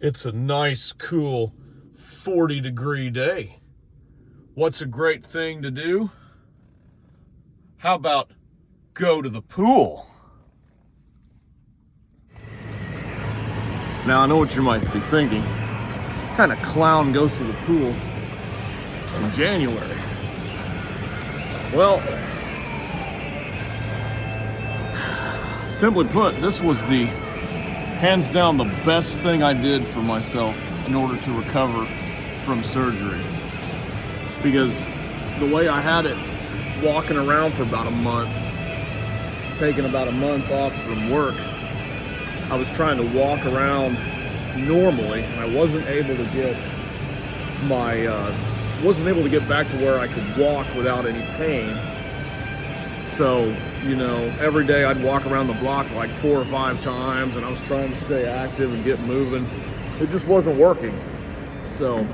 It's a nice, cool 40-degree day. What's a great thing to do? How about go to the pool? Now, I know what you might be thinking. What kind of clown goes to the pool in January? Well, simply put, this was the hands down the best thing I did for myself in order to recover from surgery. Because the way I had it walking around for about a month, taking about a month off from work, I was trying to walk around normally, and I wasn't able to get back to where I could walk without any pain. So, every day I'd walk around the block like 4 or 5 times, and I was trying to stay active and get moving. It just wasn't working. So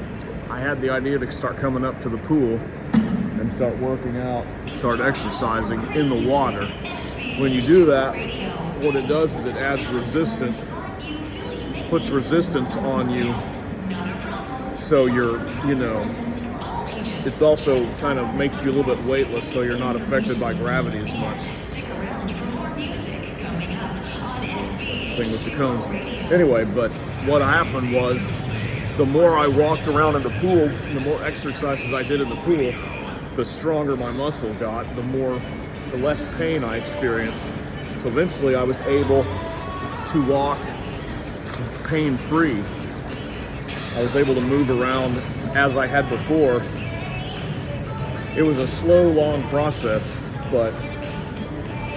I had the idea to start coming up to the pool and start working out, start exercising in the water. When you do that, what it does is it adds resistance, puts resistance on you. So it's also kind of makes you a little bit weightless, so you're not affected by gravity as much. Thing with the cones. Anyway, but what happened was, the more I walked around in the pool, the more exercises I did in the pool, the stronger my muscle got, the less pain I experienced. So eventually I was able to walk pain-free. I was able to move around as I had before. It was a slow, long process, but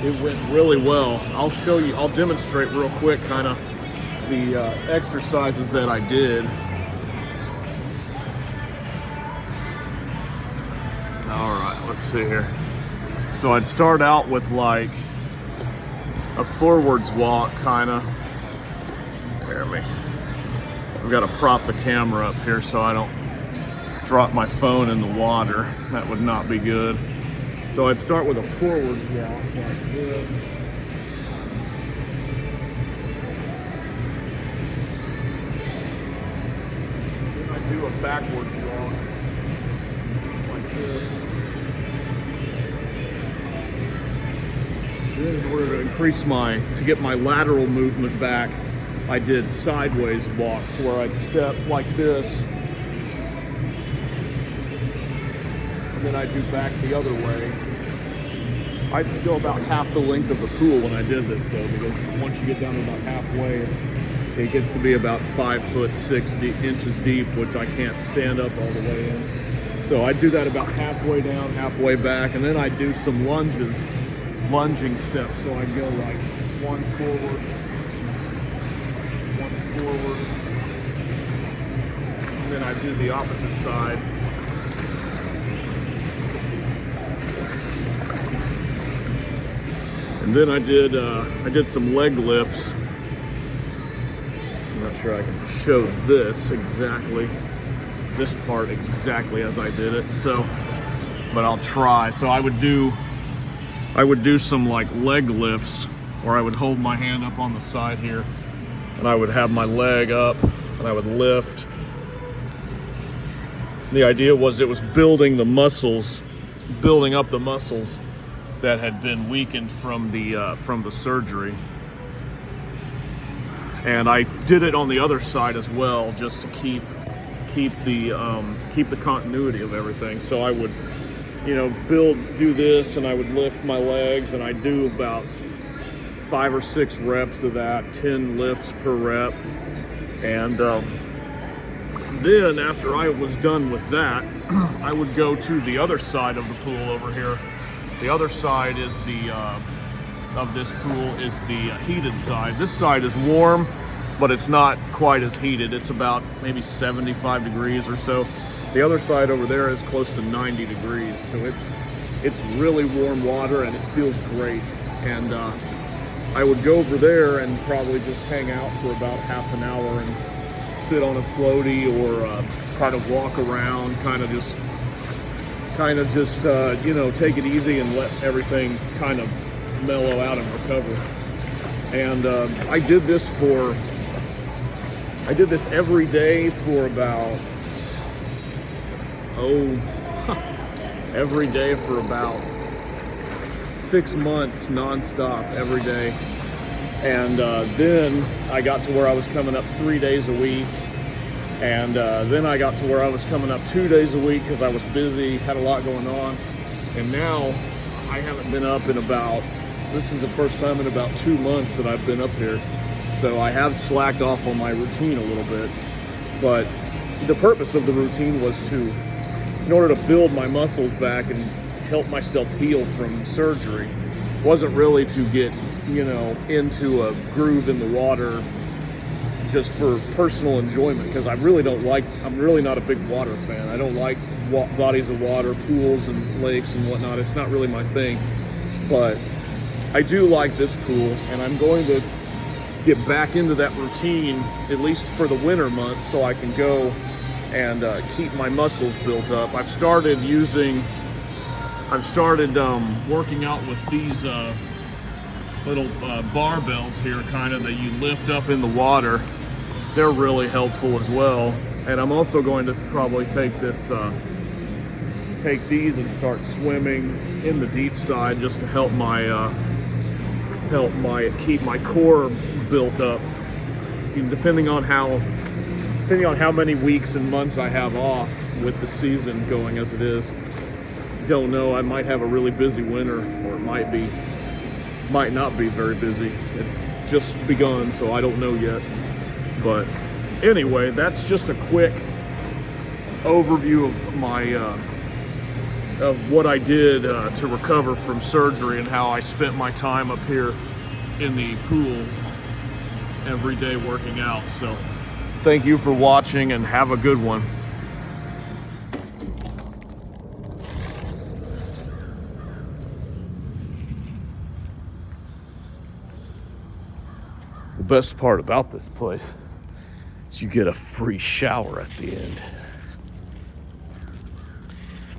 it went really well. I'll demonstrate real quick kind of the exercises that I did. All right, let's see here. So I'd start out with like a forwards walk, kind of. Bear me. I've got to prop the camera up here so I don't drop my phone in the water. That would not be good. So I'd start with a forward walk like this. Then I'd do a backwards walk like this. Then in order to get my lateral movement back, I did sideways walk, where I'd step like this, and then I'd do back the other way. I'd go about half the length of the pool when I did this, though, because once you get down to about halfway, it gets to be about 5'6" deep, which I can't stand up all the way in. So I'd do that about halfway down, halfway back, and then I'd do some lunging steps. So I'd go like one forward, and then I'd do the opposite side. And then I did some leg lifts. I'm not sure I can show this part exactly as I did it. But I'll try. So I would do some like leg lifts, where I would hold my hand up on the side here, and I would have my leg up, and I would lift. The idea was it was building up the muscles that had been weakened from the surgery. And I did it on the other side as well, just to keep the continuity of everything. So I would, do this, and I would lift my legs, and I'd do about 5 or 6 reps of that, 10 lifts per rep. And then after I was done with that, I would go to the other side of the pool over here. The other side is of this pool is the heated side. This side is warm, but it's not quite as heated. It's about maybe 75 degrees or so. The other side over there is close to 90 degrees. So it's really warm water, and it feels great. And I would go over there and probably just hang out for about half an hour and sit on a floaty, or kind of walk around, kind of just take it easy and let everything kind of mellow out and recover. And I did this for I did this every day for about, every day for about 6 months, nonstop, every day. And then I got to where I was coming up 3 days a week. And then I got to where I was coming up 2 days a week because I was busy, had a lot going on. And now I haven't been up in about, this is the first time in about 2 months that I've been up here. So I have slacked off on my routine a little bit. But the purpose of the routine was to, in order to build my muscles back and help myself heal from surgery, wasn't really to get, into a groove in the water just for personal enjoyment, because I'm really not a big water fan. I don't like bodies of water, pools and lakes and whatnot. It's not really my thing. But I do like this pool, and I'm going to get back into that routine, at least for the winter months, so I can go and keep my muscles built up. I've started working out with these little barbells here, kind of, that you lift up in the water. They're really helpful as well. And I'm also going to probably take these and start swimming in the deep side, just to help keep my core built up. Depending on how many weeks and months I have off with the season going as it is, don't know. I might have a really busy winter, or it might not be very busy. It's just begun, so I don't know yet. But anyway, that's just a quick overview of my of what I did to recover from surgery, and how I spent my time up here in the pool every day working out. So thank you for watching, and have a good one. The best part about this place is you get a free shower at the end.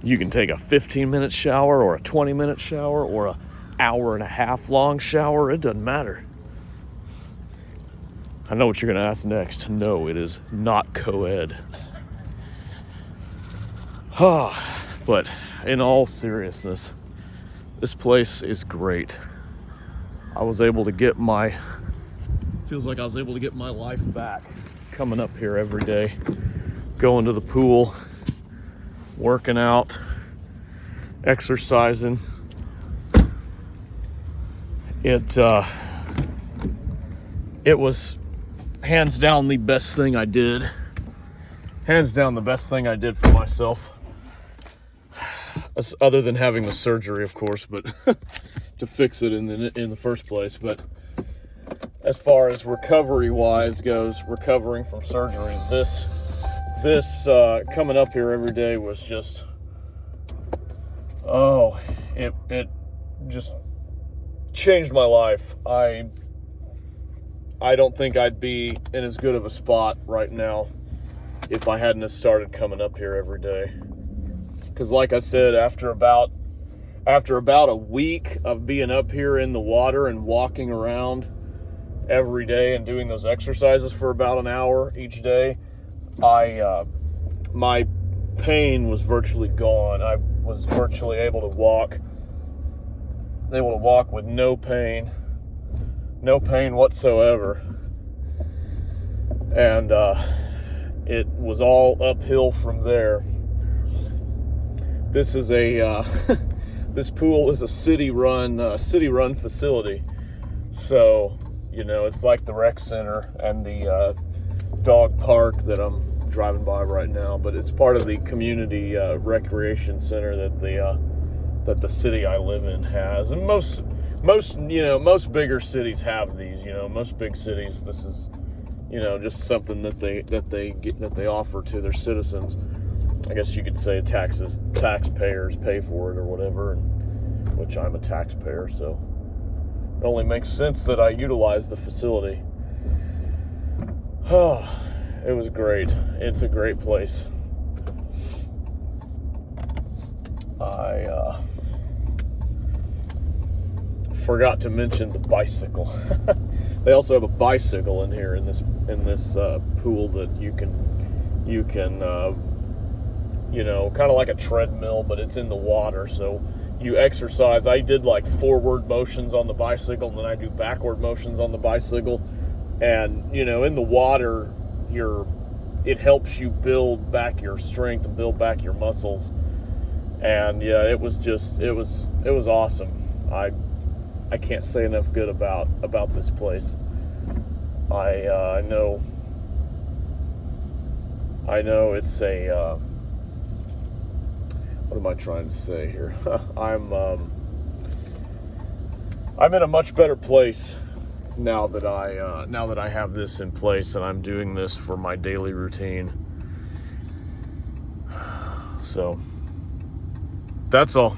You can take a 15-minute shower, or a 20-minute shower, or an hour and a half long shower. It doesn't matter. I know what you're going to ask next. No, it is not co-ed. But in all seriousness, this place is great. Feels like I was able to get my life back coming up here every day, going to the pool, working out, exercising. It was hands down the best thing I did. Hands down the best thing I did for myself. Other than having the surgery, of course, but to fix it in the first place. But as far as recovery-wise goes, recovering from surgery, this coming up here every day was just, it just changed my life. I don't think I'd be in as good of a spot right now if I hadn't have started coming up here every day. Because like I said, after about a week of being up here in the water and walking around every day and doing those exercises for about an hour each day, my pain was virtually gone. I was virtually able to walk with no pain whatsoever. And it was all uphill from there. This is this pool is a city-run facility. So, it's like the rec center and the dog park that I'm driving by right now, but it's part of the community recreation center that the city I live in has. And most bigger cities have these. Most big cities, this is just something that they offer to their citizens. I guess you could say taxpayers pay for it or whatever, which I'm a taxpayer, so it only makes sense that I utilize the facility. It was great. It's a great place. I forgot to mention the bicycle. They also have a bicycle in here in this pool that you can kind of like a treadmill, but it's in the water. So you exercise. I did like forward motions on the bicycle, and then I do backward motions on the bicycle. And in the water, it helps you build back your strength and build back your muscles. And yeah, it was awesome. I can't say enough good about this place. I know it's a what am I trying to say here? I'm in a much better place now that I have this in place and I'm doing this for my daily routine. So that's all.